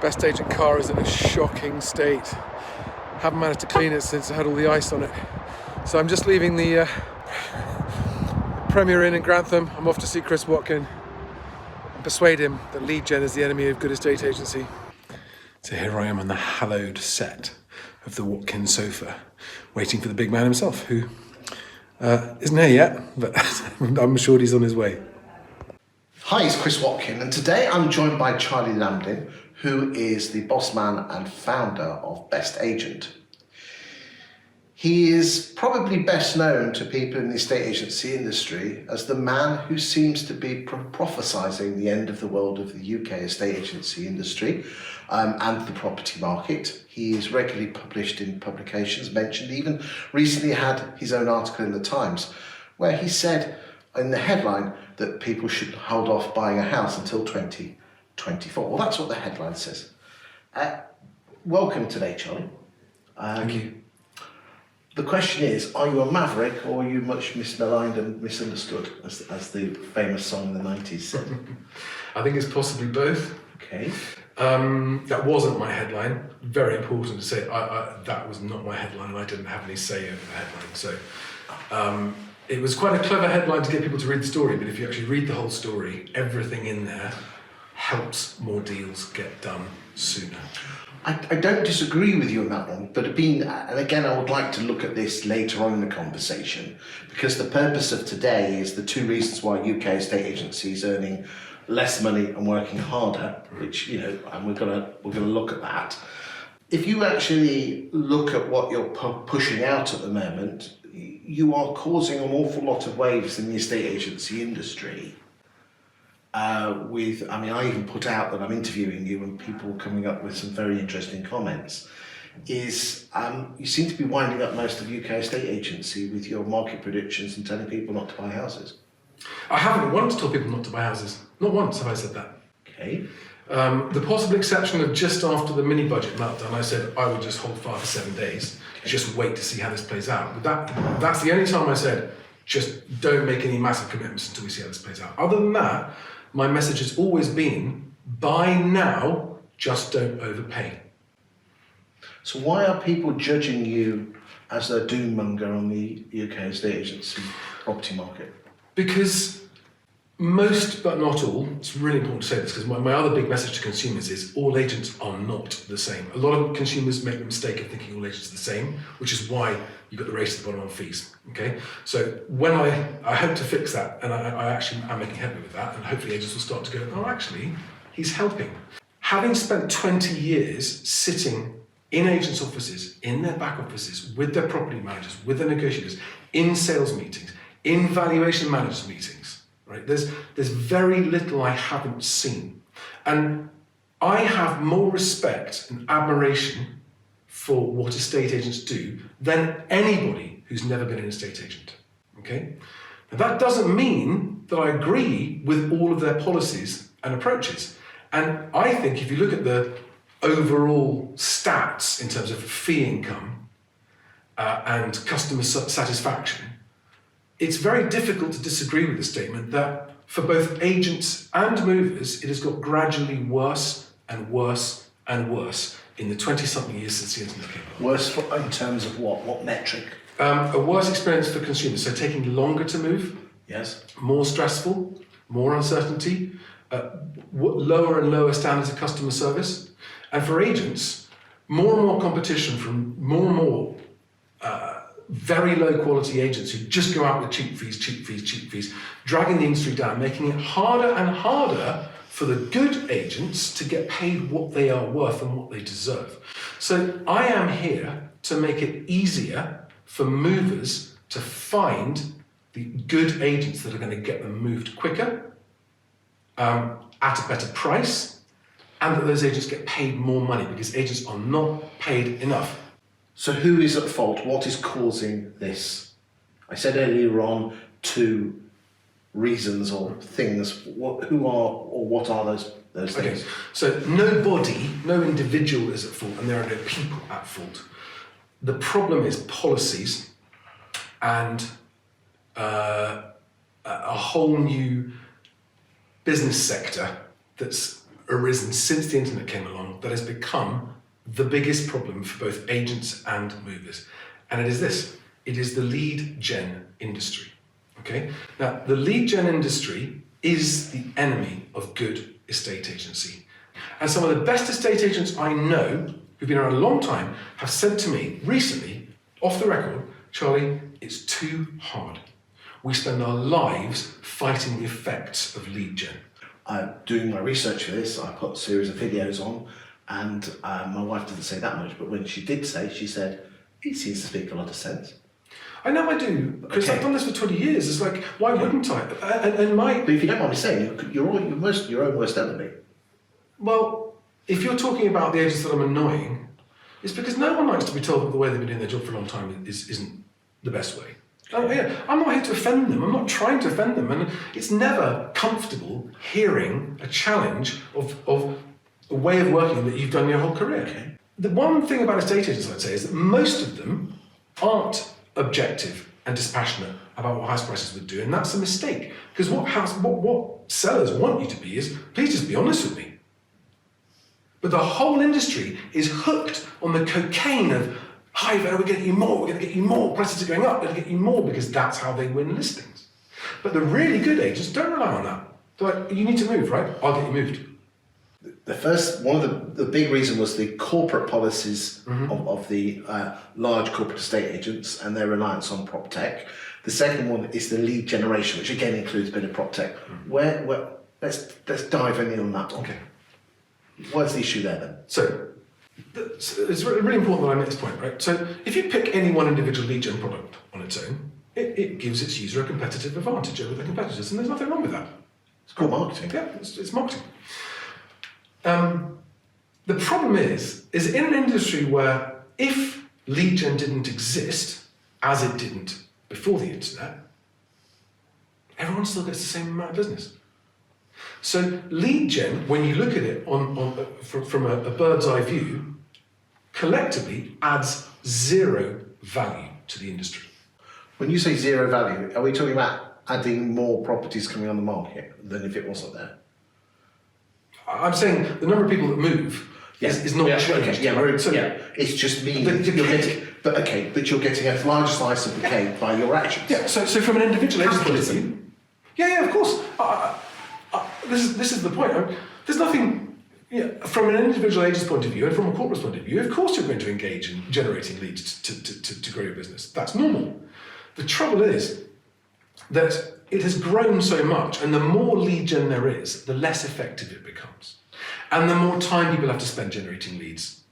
BestAgent car is in a shocking state. Haven't managed to clean it since I had all the ice on it. So I'm just leaving the Premier Inn in Grantham. I'm off to see Chris Watkin and persuade him that lead gen is the enemy of good estate agency. So here I am on the hallowed set of the Watkin sofa, waiting for the big man himself, who isn't here yet, but I'm sure he's on his way. Hi, it's Chris Watkin, and today I'm joined by Charlie Lamdin, who is the boss man and founder of BestAgent. He is probably best known to people in the estate agency industry as the man who seems to be prophesying the end of the world of the UK estate agency industry and the property market. He is regularly published in publications, mentioned, even recently had his own article in the Times, where he said in the headline that people should hold off buying a house until 2024. Well, that's what the headline says. Welcome today, Charlie. Thank you. The question is, are you a maverick or are you much maligned and misunderstood, as the famous song in the 90s said? I think it's possibly both. Okay. That wasn't my headline. Very important to say, that was not my headline, and I didn't have any say over the headline. So it was quite a clever headline to get people to read the story, but if you actually read the whole story, everything in there helps more deals get done sooner. I don't disagree with you on that one, but and again, I would like to look at this later on in the conversation, because the purpose of today is the two reasons why UK estate agencies earning less money and working harder, which, and we're gonna look at that. If you actually look at what you're pushing out at the moment, you are causing an awful lot of waves in the estate agency industry. I even put out that I'm interviewing you and people coming up with some very interesting comments, you seem to be winding up most of UK estate agency with your market predictions and telling people not to buy houses. I haven't once told people not to buy houses. Not once have I said that. Okay. The possible exception of just after the mini budget meltdown, I said I would just hold fire for 7 days, just wait to see how this plays out. But that's the only time I said, just don't make any massive commitments until we see how this plays out. Other than that, my message has always been, buy now, just don't overpay. So why are people judging you as a doom monger on the UK estate agency property market? Because most, but not all, it's really important to say this, because my other big message to consumers is all agents are not the same. A lot of consumers make the mistake of thinking all agents are the same, which is why you've got the race to the bottom on fees, okay? So when I hope to fix that, and I actually am making headway with that, and hopefully agents will start to go, oh, actually, he's helping. Having spent 20 years sitting in agents' offices, in their back offices, with their property managers, with their negotiators, in sales meetings, in valuation managers meetings, right? There's very little I haven't seen. And I have more respect and admiration for what estate agents do than anybody who's never been an estate agent, okay? Now that doesn't mean that I agree with all of their policies and approaches. And I think if you look at the overall stats in terms of fee income and customer satisfaction, it's very difficult to disagree with the statement that for both agents and movers, it has got gradually worse and worse and worse in the 20-something years since the internet came along. Worse in terms of what? What metric? A worse experience for consumers, so taking longer to move. Yes. More stressful, more uncertainty, lower and lower standards of customer service. And for agents, more and more competition from more and more very low quality agents who just go out with cheap fees, dragging the industry down, making it harder and harder for the good agents to get paid what they are worth and what they deserve. So I am here to make it easier for movers to find the good agents that are going to get them moved quicker, at a better price, and that those agents get paid more money, because agents are not paid enough. So who is at fault? What is causing this? I said earlier on 2 reasons or things. What are those things? Okay, so no individual is at fault, and there are no people at fault. The problem is policies and a whole new business sector that's arisen since the internet came along that has become the biggest problem for both agents and movers. And it is this. It is the lead gen industry. Okay? Now, the lead gen industry is the enemy of good estate agency. And some of the best estate agents I know, who've been around a long time, have said to me recently, off the record, Charlie, it's too hard. We spend our lives fighting the effects of lead gen. Doing my research for this, I put a series of videos on, and my wife didn't say that much, but when she did say, she said, it seems to speak a lot of sense. I know I do, because I've done this for 20 years. It's like, why wouldn't I? But if you don't mind me saying, you're your own worst enemy. Well, if you're talking about the agents that I'm annoying, it's because no one likes to be told that the way they've been doing their job for a long time isn't the best way. I'm not here to offend them. I'm not trying to offend them. And it's never comfortable hearing a challenge of a way of working that you've done your whole career. Okay. The one thing about estate agents, I'd say, is that most of them aren't objective and dispassionate about what house prices would do, and that's a mistake. Because what sellers want you to be is, please just be honest with me. But the whole industry is hooked on the cocaine of, hi, we're going to get you more, we're going to get you more, prices are going up, we're going to get you more, because that's how they win listings. But the really good agents don't rely on that. They're like, you need to move, right? I'll get you moved. One of the big reason was the corporate policies of the large corporate estate agents and their reliance on prop tech. The second one is the lead generation, which again includes a bit of prop tech. Let's dive in on that one. Okay. What's the issue there then? So it's really important that I make this point, right? So if you pick any one individual lead gen product on its own, it gives its user a competitive advantage over their competitors, and there's nothing wrong with that. It's called marketing. Yeah, it's marketing. The problem is in an industry where if lead gen didn't exist, as it didn't before the internet, everyone still gets the same amount of business. So lead gen, when you look at it from a bird's eye view, collectively adds zero value to the industry. When you say zero value, are we talking about adding more properties coming on the market than if it wasn't there? I'm saying the number of people that move is not changed. It's just meaning but you're getting a larger slice of the cake by your actions. Yeah. So from an individual agent's point of view, of course. This is the point. There's nothing. From an individual agent's point of view and from a corporate's point of view, of course you're going to engage in generating leads to grow your business. That's normal. The trouble is that it has grown so much, and the more lead gen there is, the less effective it becomes. And the more time people have to spend generating leads.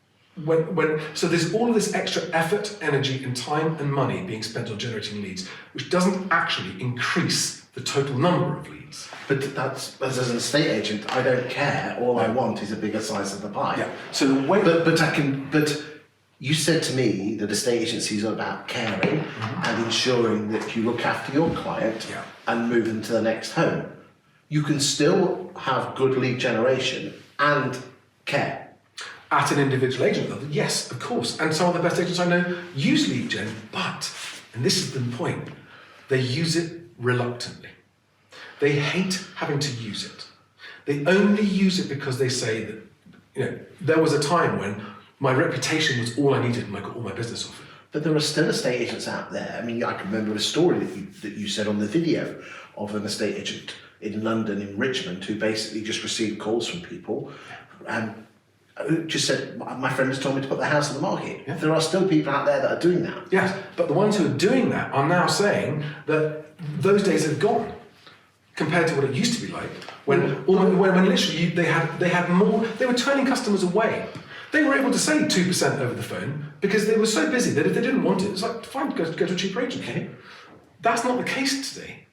So there's all of this extra effort, energy, and time and money being spent on generating leads, which doesn't actually increase the total number of leads. But that's, as an estate agent, I don't care. All I want is a bigger slice of the pie. Yeah. So the way. But you said to me that estate agencies are about caring and ensuring that you look after your client and move them to the next home. You can still have good lead generation and care. At an individual agent level, yes, of course. And some of the best agents I know use lead gen, but, and this is the point, they use it reluctantly. They hate having to use it. They only use it because they say that, there was a time when my reputation was all I needed and I got all my business off it. But there are still estate agents out there. I mean, I can remember a story that you said on the video of an estate agent in London, in Richmond, who basically just received calls from people and just said, my friend has told me to put the house on the market. Yeah. There are still people out there that are doing that. Yes, but the ones who are doing that are now saying that those days have gone compared to what it used to be like, when literally they had more, they were turning customers away. They were able to say 2% over the phone because they were so busy that if they didn't want it, it's like, fine, go to a cheaper agent. Okay. That's not the case today.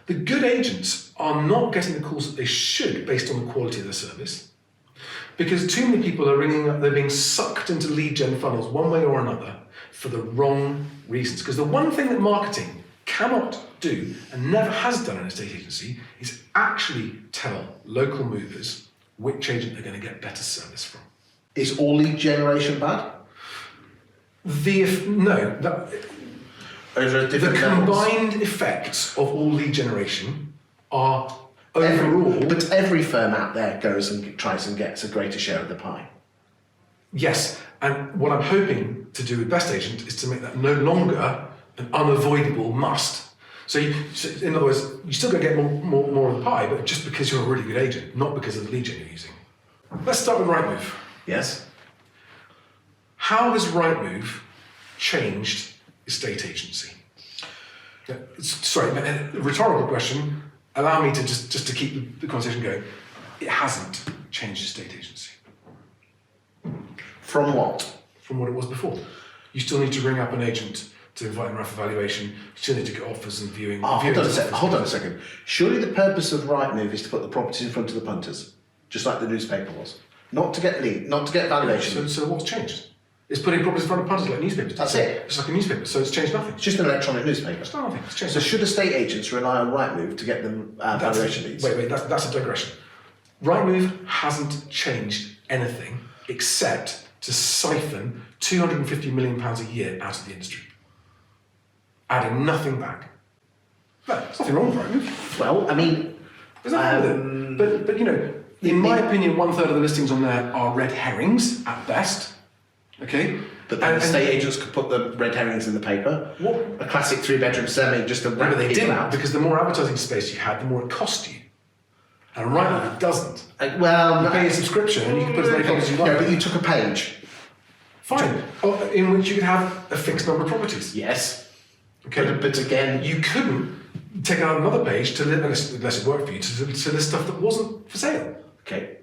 The good agents are not getting the calls that they should based on the quality of their service, because too many people are ringing up, they're being sucked into lead gen funnels one way or another for the wrong reasons. Because the one thing that marketing cannot do and never has done in an estate agency is actually tell local movers which agent they're going to get better service from. Is all lead generation bad? The combined effects of all lead generation are overall... But every firm out there goes and tries and gets a greater share of the pie. Yes, and what I'm hoping to do with BestAgent is to make that no longer an unavoidable must. So in other words, you're still going to get more of the pie, but just because you're a really good agent, not because of the lead gen you're using. Let's start with Rightmove. Yes? How has Rightmove changed estate agency? Sorry, a rhetorical question. Allow me to just to keep the conversation going. It hasn't changed estate agency. From what? From what it was before. You still need to ring up an agent to invite them around for valuation. You still need to get offers and viewing. Hold on a second. Surely the purpose of Rightmove is to put the properties in front of the punters, just like the newspaper was. Not to get valuation. So what's changed? It's putting properties in front of punters like newspapers. That's it. It's like a newspaper, so it's changed nothing. It's just an electronic newspaper. It's not nothing. It's changed So nothing. should estate agents rely on Rightmove to get them valuation leads? Wait, that's a digression. Rightmove hasn't changed anything except to siphon £250 million a year out of the industry, adding nothing back. No, there's nothing wrong with Rightmove. Well, I mean... There's nothing wrong with it. But you know, in my opinion, 1/3 of the listings on there are red herrings at best. Okay? But then estate agents could put the red herrings in the paper. What? A classic 3-bedroom semi, just to wrap But they people didn't, out. because the more advertising space you had, the more it cost you. And Rightmove doesn't. Well, You pay a subscription and you can put as many properties as you want. Yeah, but you took a page. Fine. In which you could have a fixed number of properties. Yes. Okay. But again... You couldn't take out another page to unless it worked for you to list stuff that wasn't for sale. Okay.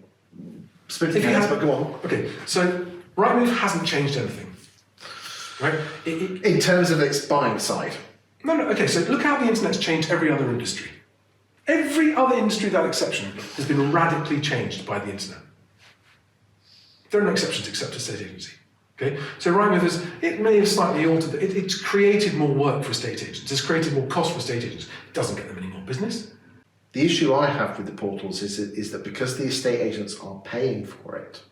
Splitting hairs, but go on. Okay. So Rightmove hasn't changed anything. Right? In terms of its buying side. No. Okay. So look how the internet's changed every other industry. Every other industry, without exception, has been radically changed by the internet. There are no exceptions except estate agency. Okay, so Rightmove it may have slightly altered. It's created more work for estate agents. It's created more cost for estate agents. It doesn't get them any more business. The issue I have with the portals is that because the estate agents are paying for it,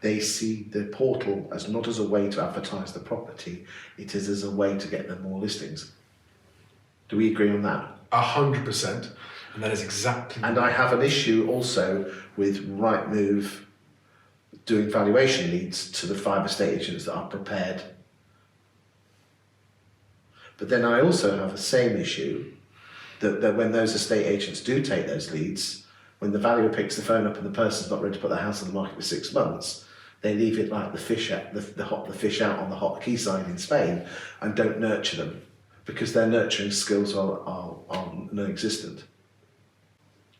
they see the portal as not as a way to advertise the property. It is as a way to get them more listings. Do we agree on that? 100%, and that is exactly. And I have an issue also with Rightmove doing valuation leads to the 5 estate agents that are prepared. But then I also have the same issue that when those estate agents do take those leads, when the valuer picks the phone up and the person's not ready to put their house on the market for 6 months, they leave it like the fish out, the fish out on the hot quayside in Spain and don't nurture them because their nurturing skills are non-existent.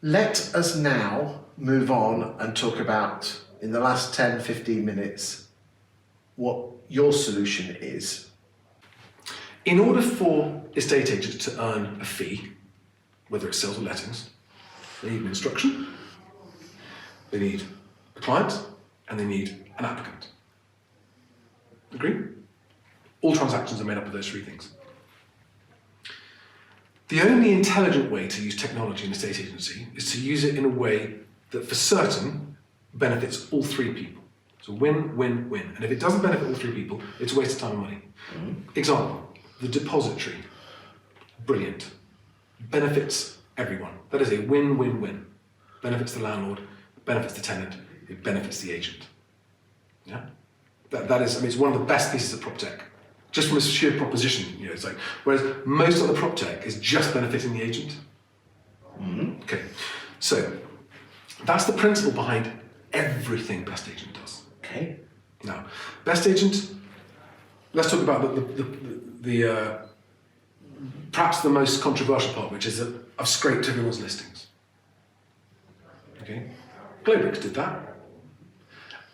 Let us now move on and talk about, in the last 10-15 minutes, what your solution is. In order for estate agents to earn a fee, whether it's sales or lettings, they need an instruction, they need a client, and they need an applicant. Agree? All transactions are made up of those 3 things. The only intelligent way to use technology in estate agency is to use it in a way that, for certain, benefits all 3 people. So win, win, win. And if it doesn't benefit all 3 people, it's a waste of time and money. Example, the depository. Brilliant. Benefits everyone. That is a win, win, win. Benefits the landlord, benefits the tenant, it benefits the agent. Yeah? That is, I mean, it's one of the best pieces of prop tech. Just from a sheer proposition, you know, it's like, whereas most of the prop tech is just benefiting the agent. Okay, so that's the principle behind everything BestAgent does. Okay. Now, BestAgent, let's talk about the perhaps the most controversial part, which is that I've scraped everyone's listings. Okay, Globrix did that.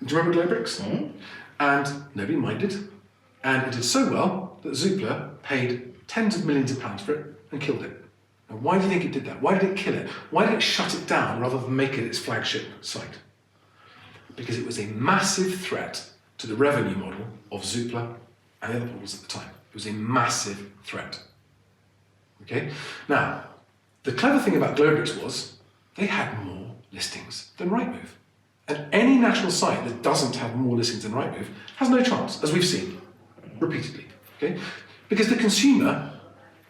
Do you remember Globrix? And nobody minded. And it did so well that Zoopla paid tens of millions of pounds for it and killed it. And why do you think it did that? Why did it kill it? Why did it shut it down rather than make it its flagship site? Because it was a massive threat to the revenue model of Zoopla and the other portals at the time. It was a massive threat. Okay? Now, the clever thing about Globrix was they had more listings than Rightmove. And any national site that doesn't have more listings than Rightmove has no chance, as we've seen repeatedly. Okay? Because the consumer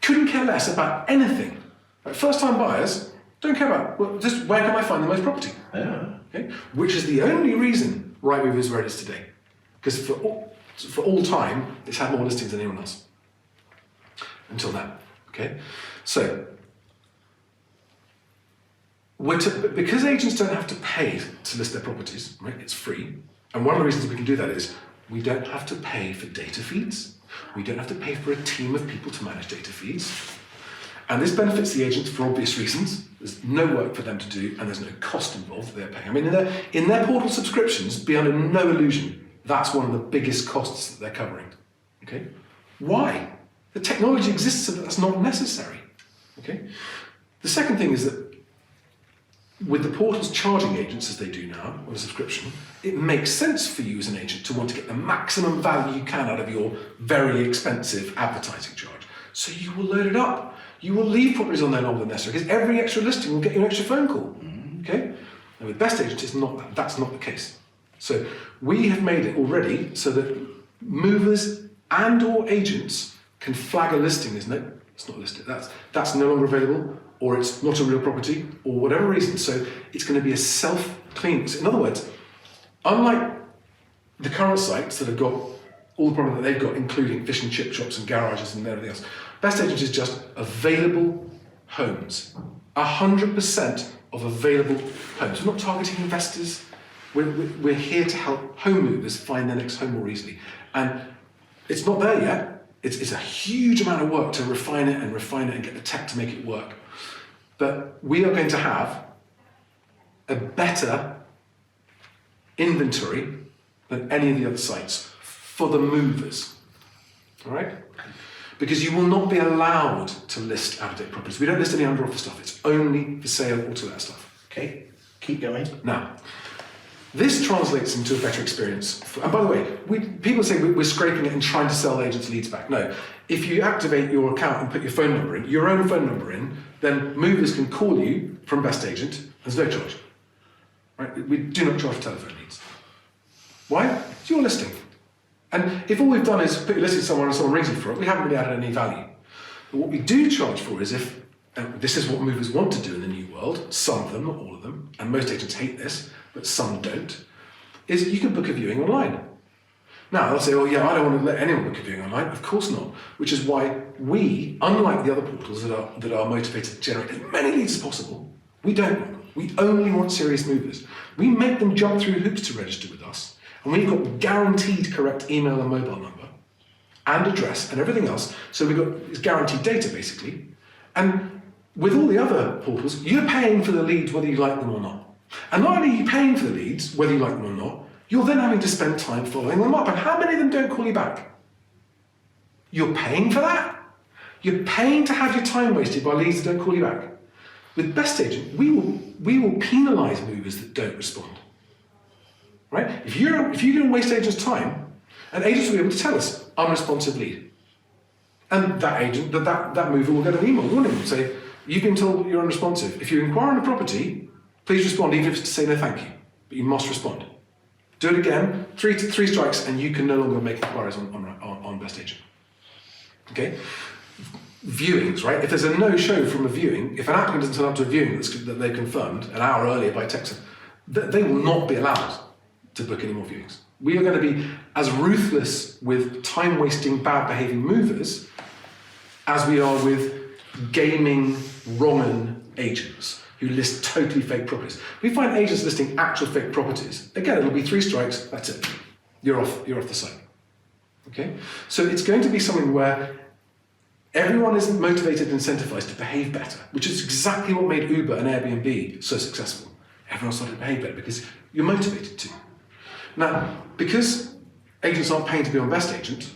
couldn't care less about anything. Like first-time buyers Don't care about, well, just where can I find the most property? Yeah. Okay? Which is the only reason Rightmove is where it is today. Because for all time, it's had more listings than anyone else. Until now. Okay? So, because agents don't have to pay to list their properties, right? It's free. And one of the reasons we can do that is we don't have to pay for data feeds. We don't have to pay for a team of people to manage data feeds. And this benefits the agents for obvious reasons. There's no work for them to do, and there's no cost involved that they're paying. I mean, in their portal subscriptions, be under no illusion, that's one of the biggest costs that they're covering. Okay? Why? The technology exists so that that's not necessary. Okay? The second thing is that with the portals charging agents as they do now on a subscription, it makes sense for you as an agent to want to get the maximum value you can out of your very expensive advertising charge. So you will load it up. You will leave properties on there longer than necessary because every extra listing will get you an extra phone call. Okay? And with BestAgent, it's not that. That's not the case. So we have made it already so that movers and or agents can flag a listing as no, it's not listed. That's no longer available, or it's not a real property, or whatever reason. So it's going to be a self-clean. So in other words, unlike the current sites that have got all the problems that they've got, including fish and chip shops and garages and everything else, BestAgent is just available homes. 100% of available homes. We're not targeting investors. We're here to help home movers find their next home more easily. And it's not there yet. It's a huge amount of work to refine it and get the tech to make it work. But we are going to have a better inventory than any of the other sites for the movers. All right? Because you will not be allowed to list out-of-date properties. We don't list any under offer stuff. It's only for sale or to let stuff. Okay, keep going. Now, this translates into a better experience. And by the way, people say we're scraping it and trying to sell agents leads back. No, if you activate your account and put your phone number in, your own phone number in, then movers can call you from BestAgent. There's no charge. Right? We do not charge for telephone leads. Why? It's your listing. And if all we've done is put your listing somewhere and someone rings you for it, we haven't really added any value. But what we do charge for is if, and this is what movers want to do in the new world, some of them, not all of them, and most agents hate this, but some don't, is you can book a viewing online. Now, they'll say, oh yeah, I don't want to let anyone book a viewing online. Of course not. Which is why we, unlike the other portals that are motivated to generate as many leads as possible, we don't want them. We only want serious movers. We make them jump through hoops to register with us, and we've got guaranteed correct email and mobile number, and address, and everything else. So we've got it's guaranteed data, basically. And with all the other portals, you're paying for the leads whether you like them or not. And not only are you paying for the leads, whether you like them or not, you're then having to spend time following them up. And how many of them don't call you back? You're paying for that? You're paying to have your time wasted by leads that don't call you back. With BestAgent, we will penalise movers that don't respond. Right? If you don't waste agents' time, and agents will be able to tell us, unresponsive lead. And that agent, that mover will get an email warning and say, you've been told you're unresponsive. If you inquire on a property, please respond, even if it's to say no thank you. But you must respond. Do it again, three strikes, and you can no longer make inquiries on BestAgent. Okay? Viewings, right? If there's a no-show from a viewing, if an applicant doesn't turn up to a viewing that they confirmed an hour earlier by text, they will not be allowed to book any more viewings. We are going to be as ruthless with time-wasting, bad-behaving movers as we are with gaming, wrong agents who list totally fake properties. We find agents listing actual fake properties. Again, it'll be 3 strikes, that's it. You're off the site. Okay? So it's going to be something where everyone is motivated and incentivized to behave better, which is exactly what made Uber and Airbnb so successful. Everyone started to behave better because you're motivated to. Now, because agents aren't paying to be on BestAgent,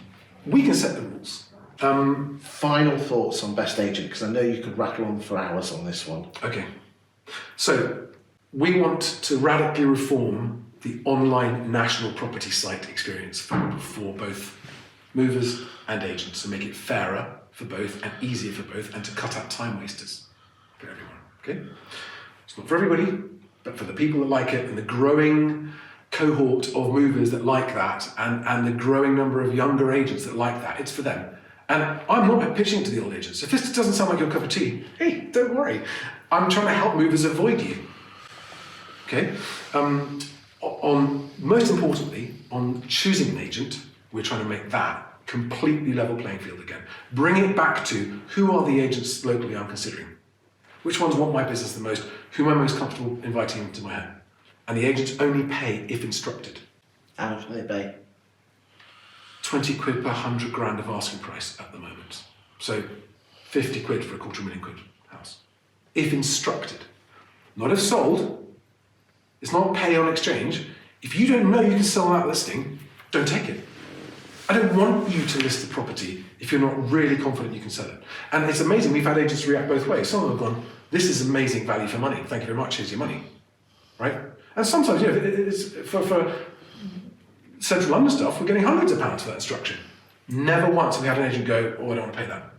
we can set the rules. Final thoughts on BestAgent, because I know you could rattle on for hours on this one. Okay. So, we want to radically reform the online national property site experience for both movers and agents to make it fairer for both and easier for both and to cut out time wasters for everyone. Okay? It's not for everybody, but for the people that like it and the growing cohort of movers that like that and the growing number of younger agents that like that, it's for them. And I'm not pitching it to the old agents. If this doesn't sound like your cup of tea, hey, don't worry. I'm trying to help movers avoid you. Okay? Most importantly, on choosing an agent, we're trying to make that completely level playing field again. Bring it back to who are the agents locally I'm considering? Which ones want my business the most? Who am I most comfortable inviting into my home? And the agents only pay if instructed. How much do they pay? 20 quid per 100 grand of asking price at the moment. So 50 quid for a £250,000 house. If instructed. Not if sold. It's not pay on exchange. If you don't know you can sell that listing, don't take it. I don't want you to list the property if you're not really confident you can sell it. And it's amazing, we've had agents react both ways. Some of them have gone, this is amazing value for money, thank you very much, here's your money. Right? And sometimes, you know, it's for central London stuff, we're getting hundreds of pounds for that instruction. Never once have we had an agent go, oh, I don't want to pay that.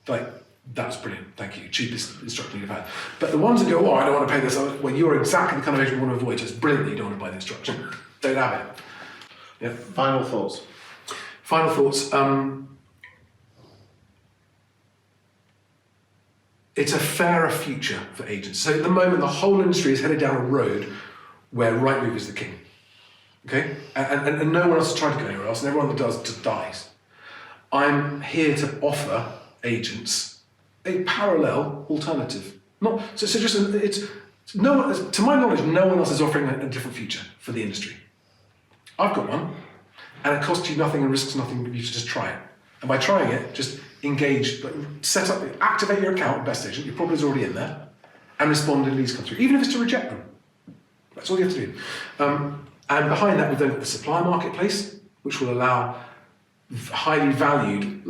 Like, that's brilliant, thank you, cheapest instruction you've had. But the ones that go, oh, I don't want to pay this, well, you're exactly the kind of agent we want to avoid, so it's brilliant that you don't want to buy the instruction. Don't have it. Yeah. Final thoughts. Final thoughts. It's a fairer future for agents. So at the moment, the whole industry is headed down a road where Rightmove is the king. Okay? And no one else is trying to go anywhere else, and everyone that does just dies. I'm here to offer agents a parallel alternative. To my knowledge, no one else is offering a different future for the industry. I've got one. And it costs you nothing and risks nothing, you should just try it. And by trying it, just engage, set up, activate your account at BestAgent, your property's already in there, and respond when leads come through, even if it's to reject them. That's all you have to do. And behind that, we've then got the supplier marketplace, which will allow highly valued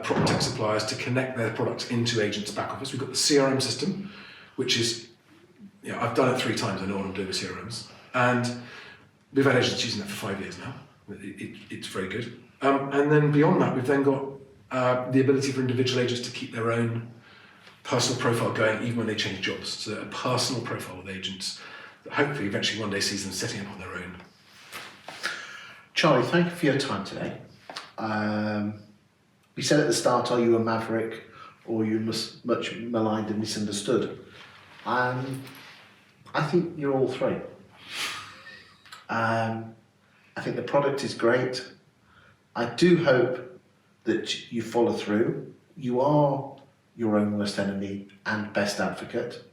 prop tech suppliers to connect their products into agents' back office. We've got the CRM system, which is, you know, I've done it 3 times, I know what I'm doing with CRMs. And we've had agents using that for 5 years now. It's very good. And then beyond that, we've then got the ability for individual agents to keep their own personal profile going even when they change jobs. So a personal profile with agents that hopefully eventually one day sees them setting up on their own. Charlie, thank you for your time today. We said at the start, are you a Maverick or you much maligned and misunderstood? I think you're all 3. I think the product is great. I do hope that you follow through. You are your own worst enemy and best advocate.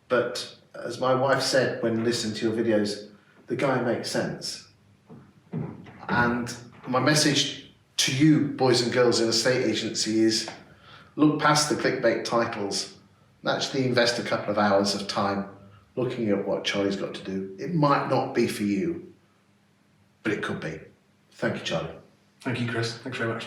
But as my wife said when listening to your videos, the guy makes sense. And my message to you, boys and girls in a estate agency, is look past the clickbait titles and actually invest a couple of hours of time looking at what Charlie's got to do. It might not be for you, but it could be. Thank you, Charlie. Thank you, Chris. Thanks very much.